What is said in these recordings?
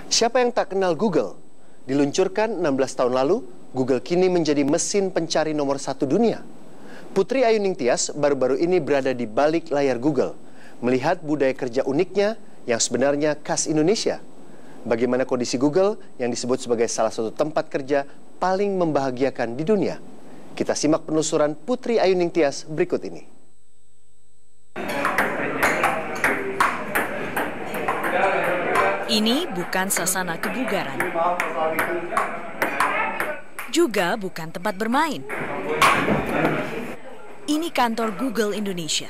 Siapa yang tak kenal Google? Diluncurkan 16 tahun lalu, Google kini menjadi mesin pencari nomor 1 dunia. Putri Ayu Ningtyas baru-baru ini berada di balik layar Google, melihat budaya kerja uniknya yang sebenarnya khas Indonesia. Bagaimana kondisi Google yang disebut sebagai salah satu tempat kerja paling membahagiakan di dunia? Kita simak penelusuran Putri Ayu Ningtyas berikut ini. Ini bukan suasana kebugaran, juga bukan tempat bermain. Ini kantor Google Indonesia.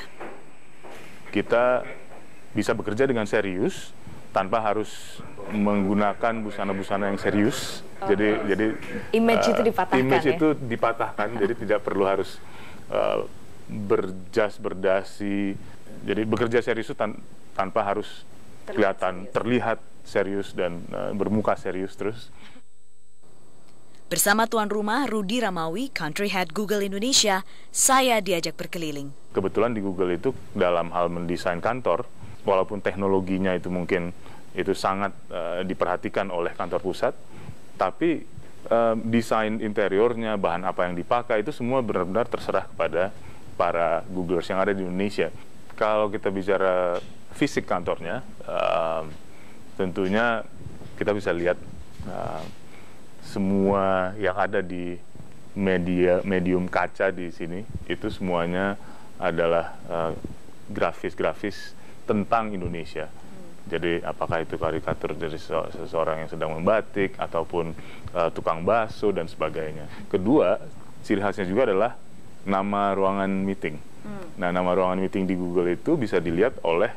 Kita bisa bekerja dengan serius tanpa harus menggunakan busana-busana yang serius. Jadi image itu dipatahkan. Image itu dipatahkan, jadi tidak perlu harus berjas berdasi. Jadi bekerja serius itu tanpa harus terlihat serius dan bermuka serius terus. Bersama tuan rumah Rudy Ramawi, Country Head Google Indonesia, saya diajak berkeliling. Kebetulan di Google itu dalam hal mendesain kantor, walaupun teknologinya itu mungkin itu sangat diperhatikan oleh kantor pusat, tapi desain interiornya, bahan apa yang dipakai itu semua benar-benar terserah kepada para Googlers yang ada di Indonesia. Kalau kita bicara fisik kantornya, tentunya kita bisa lihat semua yang ada di medium kaca di sini itu semuanya adalah grafis-grafis tentang Indonesia. Jadi apakah itu karikatur dari seseorang yang sedang membatik ataupun tukang bakso dan sebagainya. Kedua, ciri khasnya juga adalah nama ruangan meeting. Nah, nama ruangan meeting di Google itu bisa dilihat oleh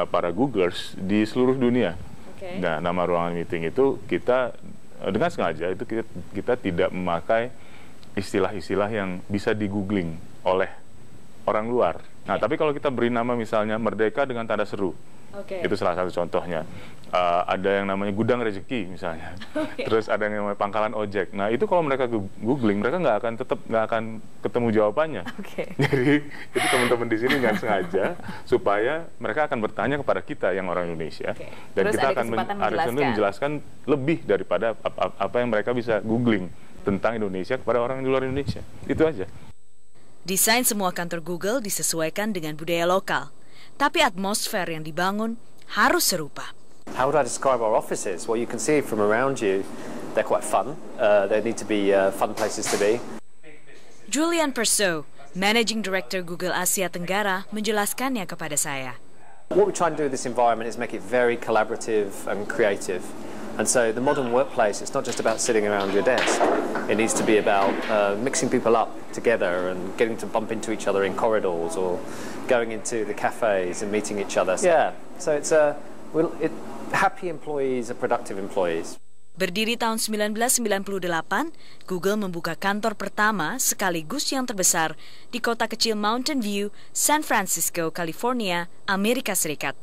para Googlers di seluruh dunia. Nah, nama ruangan meeting itu kita dengan sengaja itu kita tidak memakai istilah-istilah yang bisa di-googling oleh orang luar. Nah, tapi kalau kita beri nama misalnya Merdeka dengan tanda seru, itu salah satu contohnya. Ada yang namanya Gudang Rezeki misalnya. Terus ada yang namanya Pangkalan Ojek. Nah, itu kalau mereka googling, mereka nggak akan ketemu jawabannya. Jadi itu teman-teman di sini nggak sengaja supaya mereka akan bertanya kepada kita yang orang Indonesia. Dan terus kita akan menjelaskan lebih daripada apa yang mereka bisa googling tentang Indonesia kepada orang di luar Indonesia. Itu aja. Desain semua kantor Google disesuaikan dengan budaya lokal. Tapi atmosfer yang dibangun harus serupa. How would I describe our offices? Well, you can see from around you, they're quite fun. They need to be fun places to be. Julian Perso, Managing Director Google Asia Tenggara, menjelaskannya kepada saya. What we try and do with this environment is make it very collaborative and creative. And so the modern workplace, it's not just about sitting around your desk. It needs to be about mixing people up together and getting to bump into each other in corridors or going into the cafes and meeting each other. Yeah, so it's happy employees are productive employees. Berdiri tahun 1998, Google membuka kantor pertama sekaligus yang terbesar di kota kecil Mountain View, San Francisco, California, Amerika Serikat.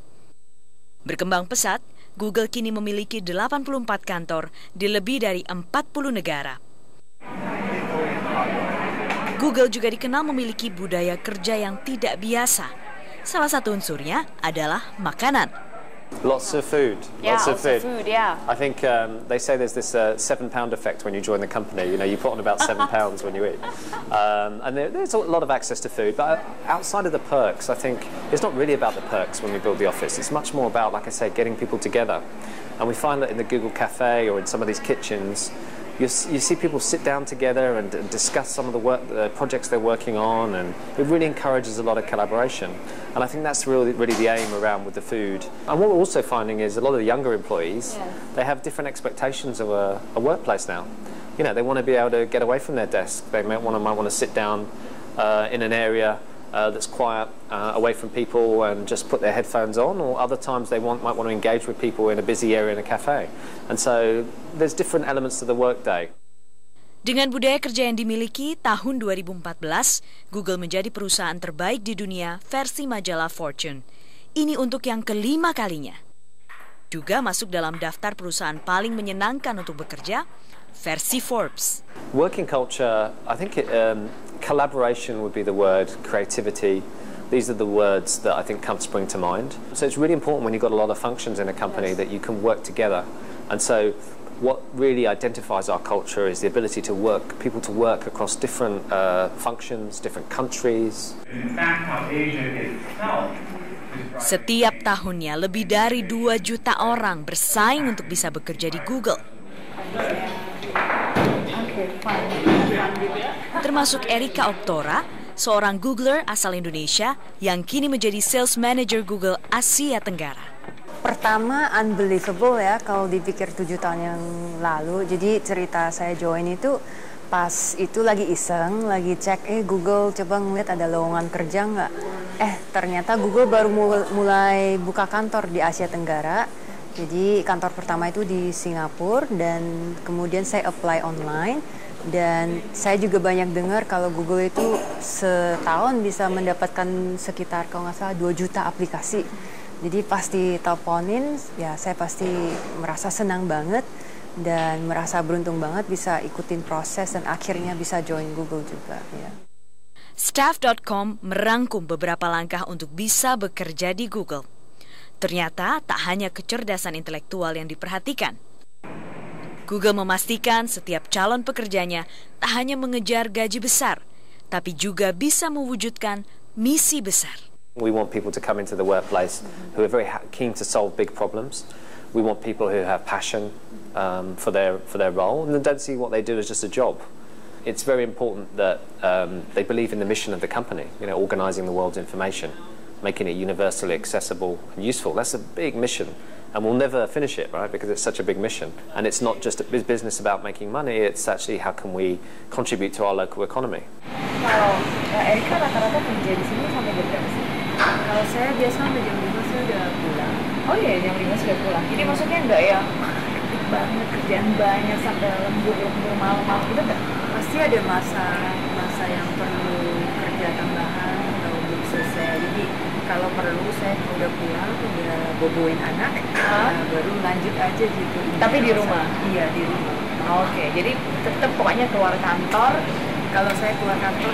Berkembang pesat, Google kini memiliki 84 kantor di lebih dari 40 negara. Google juga dikenal memiliki budaya kerja yang tidak biasa. Salah satu unsurnya adalah makanan. Lots of food. Lots of food, yeah. I think they say there's this 7-pound effect when you join the company. You know, you put on about 7 pounds when you eat. And there's a lot of access to food. But outside of the perks, I think it's not really about the perks when we build the office. It's much more about, like I say, getting people together. And we find that in the Google Cafe or in some of these kitchens, you see people sit down together and discuss some of the projects they're working on, and it really encourages a lot of collaboration. And I think that's really the aim around with the food. And what we're also finding is a lot of the younger employees, they have different expectations of a workplace now. You know, they want to be able to get away from their desk. They might want to sit down in an area that's quiet, away from people, and just put their headphones on, or other times they might want to engage with people in a busy area in a cafe. And so there's different elements to the workday. Dengan budaya kerja yang dimiliki, tahun 2014, Google menjadi perusahaan terbaik di dunia versi majalah Fortune. Ini untuk yang kelima kalinya. Juga masuk dalam daftar perusahaan paling menyenangkan untuk bekerja, versi Forbes. Working culture, I think collaboration would be the word, creativity. These are the words that I think spring to mind. So it's really important when you've got a lot of functions in a company that you can work together And so what really identifies our culture is the ability to work, people to work across different functions, different countries. Setiap tahunnya lebih dari 2 juta orang bersaing untuk bisa bekerja di Google. Termasuk Erika Oktora, seorang Googler asal Indonesia yang kini menjadi Sales Manager Google Asia Tenggara. Pertama, unbelievable ya kalau dipikir 7 tahun yang lalu. Jadi cerita saya join itu pas itu lagi iseng, lagi cek, Google coba ngeliat ada lowongan kerja nggak. Ternyata Google baru mulai buka kantor di Asia Tenggara. Jadi kantor pertama itu di Singapura dan kemudian saya apply online. Dan saya juga banyak dengar kalau Google itu setahun bisa mendapatkan sekitar kalau nggak salah 2 juta aplikasi. Jadi pasti teleponin, ya saya pasti merasa senang banget dan merasa beruntung banget bisa ikutin proses dan akhirnya bisa join Google juga. Ya. Staff.com merangkum beberapa langkah untuk bisa bekerja di Google. Ternyata tak hanya kecerdasan intelektual yang diperhatikan. Google memastikan setiap calon pekerjanya tak hanya mengejar gaji besar, tapi juga bisa mewujudkan misi besar. We want people to come into the workplace who are very keen to solve big problems. We want people who have passion for their role and don't see what they do as just a job. It's very important that they believe in the mission of the company, organising the world's information, making it universally accessible and useful. That's a big mission. And we'll never finish it, right? Because it's such a big mission. And it's not just a business about making money, it's actually how can we contribute to our local economy. Kalau Erika rata-rata kerja di sini sampai jam berapa sih? Kalau saya biasa sampai jam 5 saya udah pulang. Oh iya, jam 5 sudah pulang. Jadi maksudnya enggak yang banget kerjaan banyak sampai lembur malam-malam gitu enggak? Pasti ada masa yang perlu kerja tambahan atau belum selesai. Jadi kalau perlu saya udah pulang, udah boboin anak, baru lanjut aja gitu. Tapi di rumah? Iya, di rumah. Oke, jadi tetap pokoknya keluar kantor. Kalau saya keluar kantor,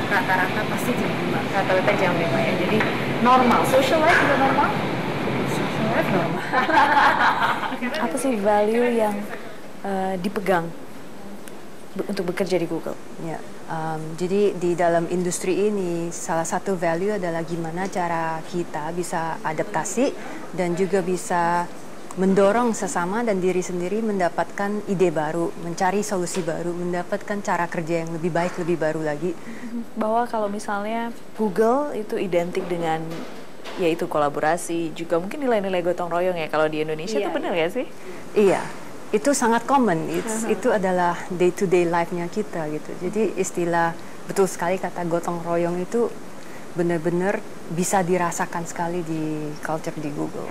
rata-rata pasti jam 5. Rata-rata jam 5 ya, jadi normal. Social life juga normal? Social life normal. Apa sih value yang dipegang untuk bekerja di Google? Ya, jadi di dalam industri ini salah satu value adalah gimana cara kita bisa adaptasi dan juga bisa mendorong sesama dan diri sendiri mendapatkan ide baru, mencari solusi baru, mendapatkan cara kerja yang lebih baik, lebih baru lagi. Bahwa kalau misalnya Google itu identik dengan yaitu kolaborasi, juga mungkin nilai-nilai gotong royong ya kalau di Indonesia itu benar nggak sih? Iya. Itu sangat common, itu adalah day-to-day life-nya kita gitu. Jadi istilah, betul sekali kata gotong royong itu benar-benar bisa dirasakan sekali di culture di Google.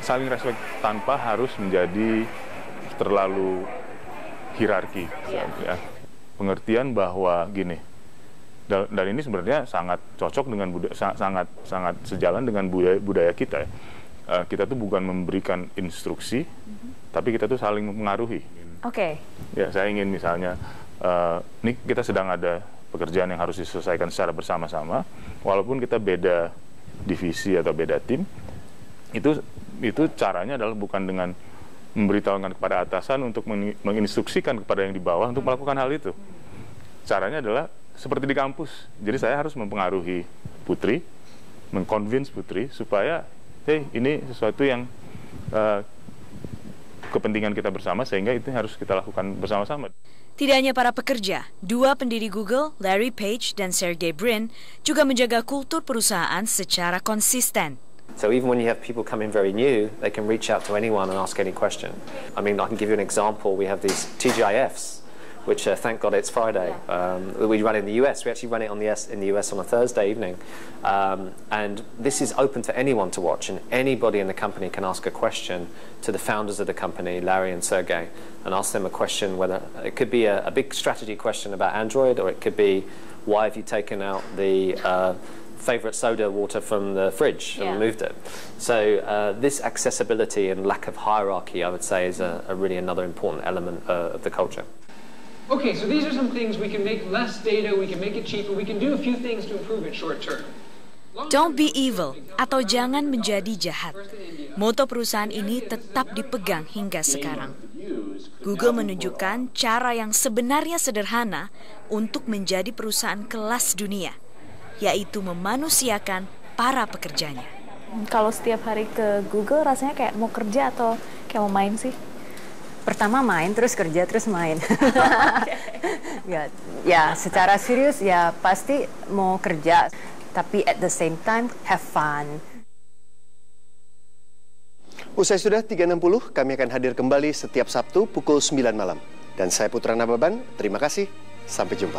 Saling respect tanpa harus menjadi terlalu hierarki. Ya. Pengertian bahwa gini, dan ini sebenarnya sangat cocok dengan sangat sejalan dengan budaya kita. Kita tuh bukan memberikan instruksi, tapi kita tuh saling mengaruhi. Oke. Ya, saya ingin misalnya, ini kita sedang ada pekerjaan yang harus diselesaikan secara bersama-sama, walaupun kita beda divisi atau beda tim, itu caranya adalah bukan dengan memberitahukan kepada atasan untuk menginstruksikan kepada yang di bawah untuk melakukan hal itu. Caranya adalah seperti di kampus. Jadi saya harus mempengaruhi Putri, mengconvince Putri supaya, ini sesuatu yang kepentingan kita bersama sehingga itu harus kita lakukan bersama-sama. Tidak hanya para pekerja, 2 pendiri Google, Larry Page dan Sergey Brin, juga menjaga kultur perusahaan secara konsisten. So even when you have people come in very new, they can reach out to anyone and ask any question. I mean, I can give you an example. We have these TGIFs, which thank God it's Friday. We run in the US. We actually run it in the US on a Thursday evening. And this is open for anyone to watch, and anybody in the company can ask a question to the founders of the company, Larry and Sergey, and ask them a question, whether it could be a big strategy question about Android, or it could be, why have you taken out the favorite soda water from the fridge and removed it? So this accessibility and lack of hierarchy, I would say, is really another important element of the culture. Okay, so these are some things we can make less data, we can make it cheaper, we can do a few things to improve it short term. Don't be evil atau jangan menjadi jahat. Moto perusahaan ini tetap dipegang hingga sekarang. Google menunjukkan cara yang sebenarnya sederhana untuk menjadi perusahaan kelas dunia, yaitu memanusiakan para pekerjanya. Kalau setiap hari ke Google rasanya kayak mau kerja atau kayak mau main sih? Pertama main, terus kerja, terus main. Ya, secara serius ya pasti mau kerja, tapi at the same time have fun. Usai sudah 360, kami akan hadir kembali setiap Sabtu pukul 9 malam. Dan saya Putra Nababan, terima kasih, sampai jumpa.